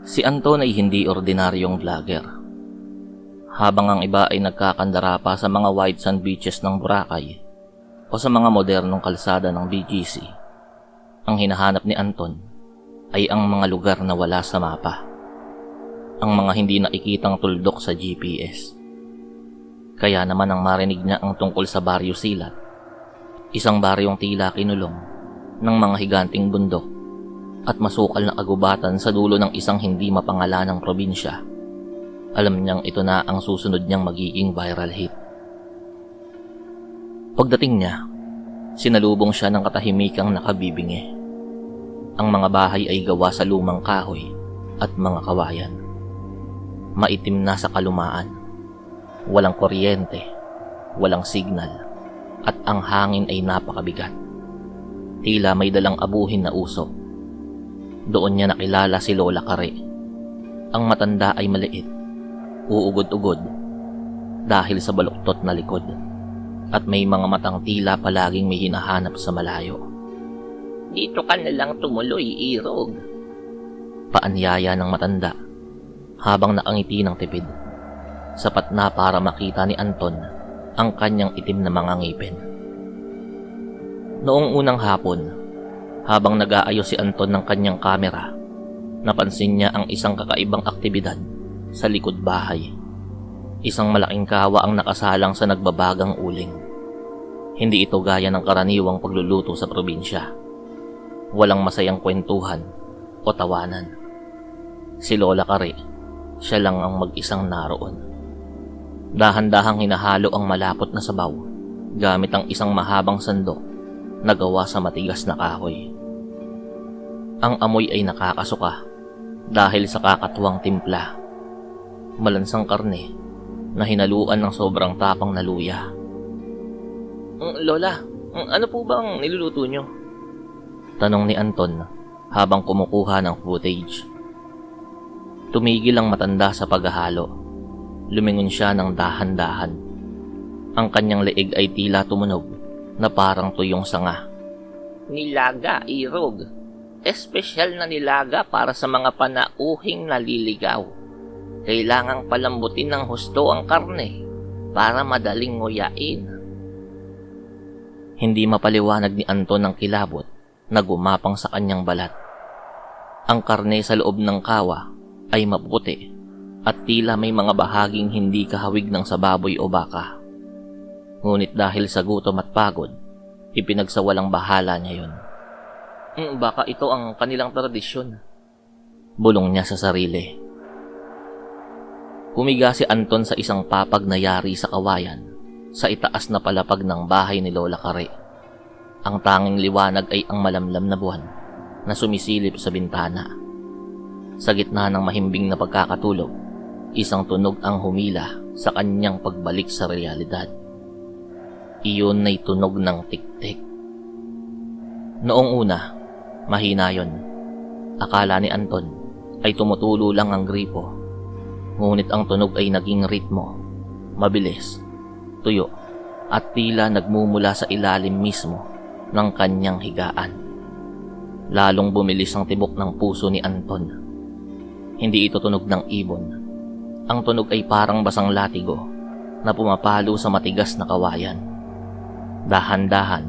Si Anton ay hindi ordinaryong vlogger. Habang ang iba ay nagkakandara pa sa mga white sand beaches ng Boracay o sa mga modernong kalsada ng BGC, ang hinahanap ni Anton ay ang mga lugar na wala sa mapa. Ang mga hindi nakikitang tuldok sa GPS. Kaya naman ang marinig niya ang tungkol sa Baryo Silat, isang baryong tila kinulong ng mga higanting bundok at masukal na kagubatan sa dulo ng isang hindi mapangalanang probinsya. Alam niyang ito na ang susunod niyang magiging viral hit. Pagdating niya, sinalubong siya ng katahimikang nakabibingi. Ang mga bahay ay gawa sa lumang kahoy at mga kawayan. Maitim na sa kalumaan. Walang kuryente, walang signal, at ang hangin ay napakabigat. Tila may dalang abuhin na usok. Doon niya nakilala si Lola Kare. Ang matanda ay maliit, uugod-ugod, dahil sa baluktot na likod, at may mga matang tila palaging may hinahanap sa malayo. Dito ka na lang tumuloy, Irog. Paanyaya ng matanda, habang nakangiti ng tipid. Sapat na para makita ni Anton ang kanyang itim na mga ngipin. Noong unang hapon, habang nag-aayos si Anton ng kanyang kamera, napansin niya ang isang kakaibang aktibidad sa likod bahay. Isang malaking kawa ang nakasalang sa nagbabagang uling. Hindi ito gaya ng karaniwang pagluluto sa probinsya. Walang masayang kwentuhan o tawanan. Si Lola Kare, siya lang ang mag-isang naroon. Dahan-dahang hinahalo ang malapot na sabaw gamit ang isang mahabang sandok na gawa sa matigas na kahoy. Ang amoy ay nakakasuka dahil sa kakatuwang timpla. Malansang karne na hinaluan ng sobrang tapang na luya. Lola, ano po bang niluluto nyo? Tanong ni Anton habang kumukuha ng footage. Tumigil ang matanda sa paghahalo. Lumingon siya ng dahan-dahan. Ang kanyang leeg ay tila tumunog na parang tuyong sanga. Nilaga, Irog. Espesyal na nilaga para sa mga panauhing naliligaw. Kailangang palambutin ng husto ang karne para madaling nguyain. Hindi mapaliwanag ni Anton ang kilabot na gumapang sa kanyang balat. Ang karne sa loob ng kawa ay maputi at tila may mga bahaging hindi kahawig ng sa baboy o baka. Ngunit dahil sa gutom at pagod, ipinagsawalang bahala niya yun. Baka ito ang kanilang tradisyon. Bulong niya sa sarili. Humiga si Anton sa isang papag na yari sa kawayan, sa itaas na palapag ng bahay ni Lola Kare. Ang tanging liwanag ay ang malamlam na buwan na sumisilip sa bintana. Sa gitna ng mahimbing na pagkakatulog, isang tunog ang humila sa kanyang pagbalik sa realidad. Iyon ay tunog ng tik-tik. Noong una, mahina yon. Akala ni Anton ay tumutulo lang ang gripo. Ngunit ang tunog ay naging ritmo, mabilis, tuyo, at tila nagmumula sa ilalim mismo ng kanyang higaan. Lalong bumilis ang tibok ng puso ni Anton. Hindi ito tunog ng ibon. Ang tunog ay parang basang latigo na pumapalo sa matigas na kawayan. Dahan-dahan,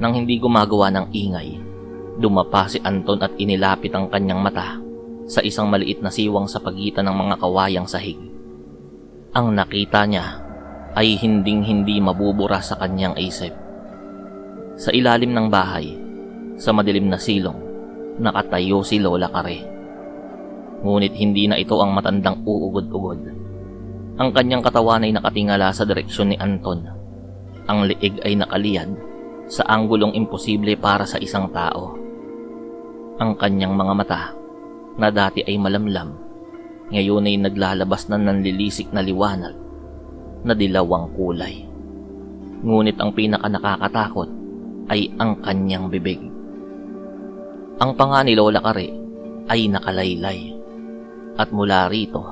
nang hindi gumagawa ng ingay, dumapa si Anton at inilapit ang kanyang mata sa isang maliit na siwang sa pagitan ng mga kawayang sahig. Ang nakita niya ay hinding-hindi mabubura sa kanyang isip. Sa ilalim ng bahay, sa madilim na silong, nakatayo si Lola Kare. Ngunit hindi na ito ang matandang uugod-ugod. Ang kanyang katawan ay nakatingala sa direksyon ni Anton. Ang leeg ay nakaliyad sa anggulong imposible para sa isang tao. Ang kanyang mga mata, na dati ay malamlam, ngayon ay naglalabas na nanlilisik na liwanag na dilawang kulay. Ngunit ang pinaka-nakakatakot ay ang kanyang bibig. Ang panga ni Lola Kare ay nakalaylay. At mula rito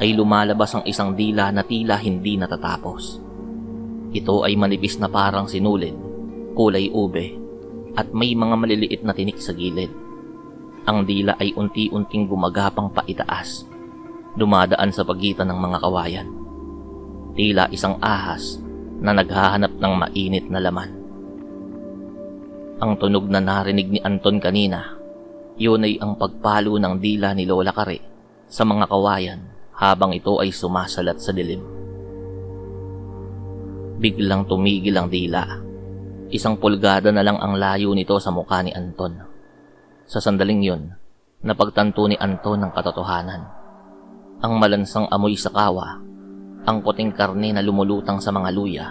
ay lumalabas ang isang dila na tila hindi natatapos. Ito ay manipis na parang sinulid, kulay ube, at may mga maliliit na tinik sa gilid. Ang dila ay unti-unting gumagapang paitaas, dumadaan sa pagitan ng mga kawayan. Tila isang ahas na naghahanap ng mainit na laman. Ang tunog na narinig ni Anton kanina, yun ay ang pagpalo ng dila ni Lola Kare sa mga kawayan habang ito ay sumasalat sa dilim. Biglang tumigil ang dila. 1 pulgada na lang ang layo nito sa mukha ni Anton. Sa sandaling yun, napagtanto ni Anton ang katotohanan. Ang malansang amoy sa kawa, ang puting karne na lumulutang sa mga luya,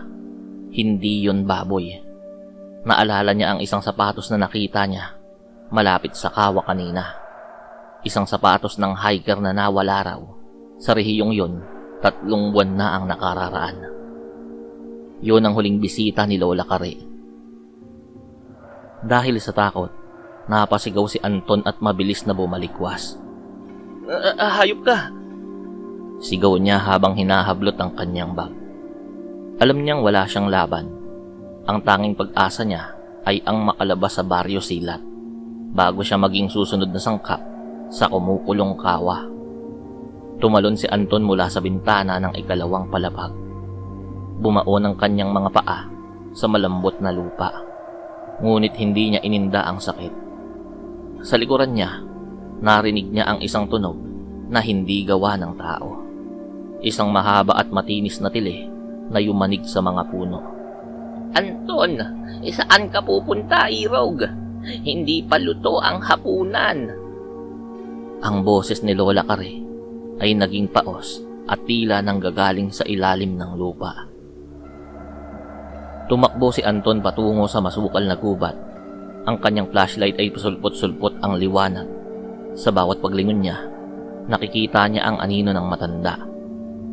hindi yun baboy. Naalala niya ang isang sapatos na nakita niya malapit sa kawa kanina. Isang sapatos ng hiker na nawala raw. Sa rehiyong yun, 3 buwan na ang nakararaan. Yun ang huling bisita ni Lola Kare. Dahil sa takot, napasigaw si Anton at mabilis na bumalikwas. Hayop ka! Sigaw niya habang hinahablot ang kanyang bag. Alam niyang wala siyang laban. Ang tanging pag-asa niya ay ang makalabas sa Baryo Silat bago siya maging susunod na sangkap sa kumukulong kawa. Tumalon si Anton mula sa bintana ng 2 palapag. Bumaon ang kanyang mga paa sa malambot na lupa. Ngunit hindi niya ininda ang sakit. Sa likuran niya, narinig niya ang isang tunog na hindi gawa ng tao. Isang mahaba at matinis na tili na yumanig sa mga puno. Anton, saan ka pupunta, Irog? Hindi pa luto ang hapunan. Ang boses ni Lola Kare ay naging paos at tila nanggagaling sa ilalim ng lupa. Tumakbo si Anton patungo sa masukal na gubat. Ang kanyang flashlight ay pasulpot-sulpot ang liwanag. Sa bawat paglingon niya, nakikita niya ang anino ng matanda.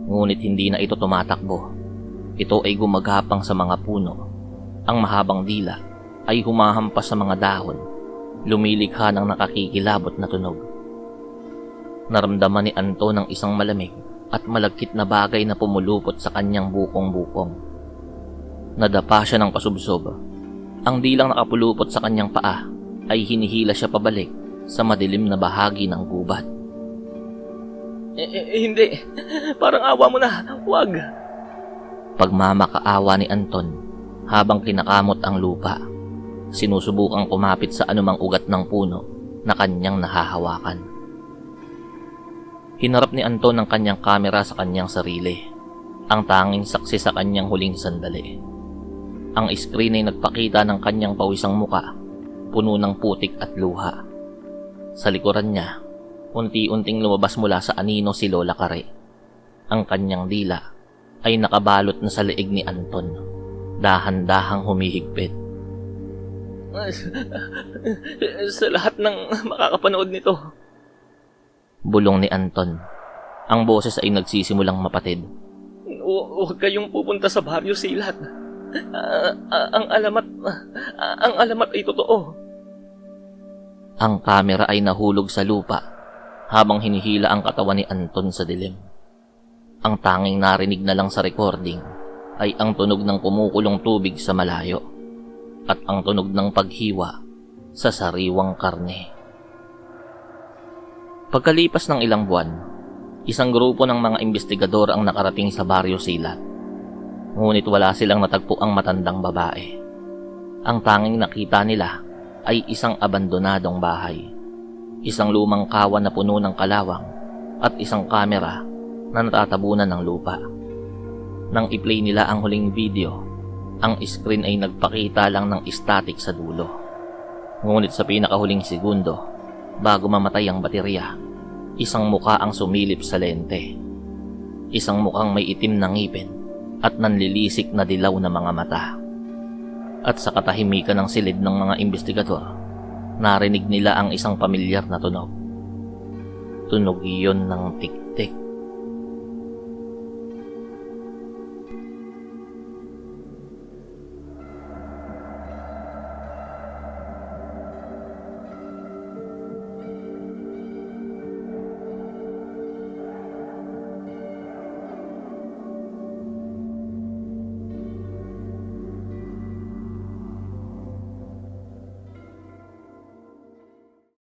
Ngunit hindi na ito tumatakbo. Ito ay gumagapang sa mga puno. Ang mahabang dila ay humahampas sa mga dahon, lumilikha ng nakakikilabot na tunog. Naramdaman ni Anton ng isang malamig at malagkit na bagay na pumulupot sa kanyang bukong-bukong. Nadapa siya ng pasubsob. Ang dilang nakapulupot sa kanyang paa ay hinihila siya pabalik sa madilim na bahagi ng gubat. Hindi. Parang awa mo na. Huwag. Pagmamakaawa ni Anton habang kinakamot ang lupa, sinusubukang kumapit sa anumang ugat ng puno na kanyang nahahawakan. Hinarap ni Anton ang kanyang kamera sa kanyang sarili, ang tanging saksi sa kanyang huling sandali. Ang screen ay nagpakita ng kanyang pawisang muka, puno ng putik at luha. Sa likuran niya, unti-unting lumabas mula sa anino si Lola Kare. Ang kanyang dila ay nakabalot na sa leeg ni Anton, dahan-dahang humihigpit. Sa lahat ng makakapanood nito. Bulong ni Anton. Ang boses ay nagsisimulang mapatid. Huwag kayong pupunta sa Baryo Silat. Ang alamat ay totoo. Ang kamera ay nahulog sa lupa habang hinihila ang katawan ni Anton sa dilim. Ang tanging narinig na lang sa recording ay ang tunog ng kumukulong tubig sa malayo at ang tunog ng paghiwa sa sariwang karne. Pagkalipas ng ilang buwan, isang grupo ng mga investigador ang nakarating sa Baryo Silat. Ngunit wala silang natagpo ang matandang babae. Ang tanging nakita nila ay isang abandonadong bahay, isang lumang kawan na puno ng kalawang at isang kamera na natatabunan ng lupa. Nang i-play nila ang huling video, ang screen ay nagpakita lang ng static sa dulo. Ngunit sa pinakahuling segundo, bago mamatay ang baterya, isang muka ang sumilip sa lente. Isang mukhang may itim na ngipin at nanlilisik na dilaw na mga mata. At sa katahimikan ng silid ng mga investigador, narinig nila ang isang pamilyar na tunog. Tunog iyon ng tik-tik.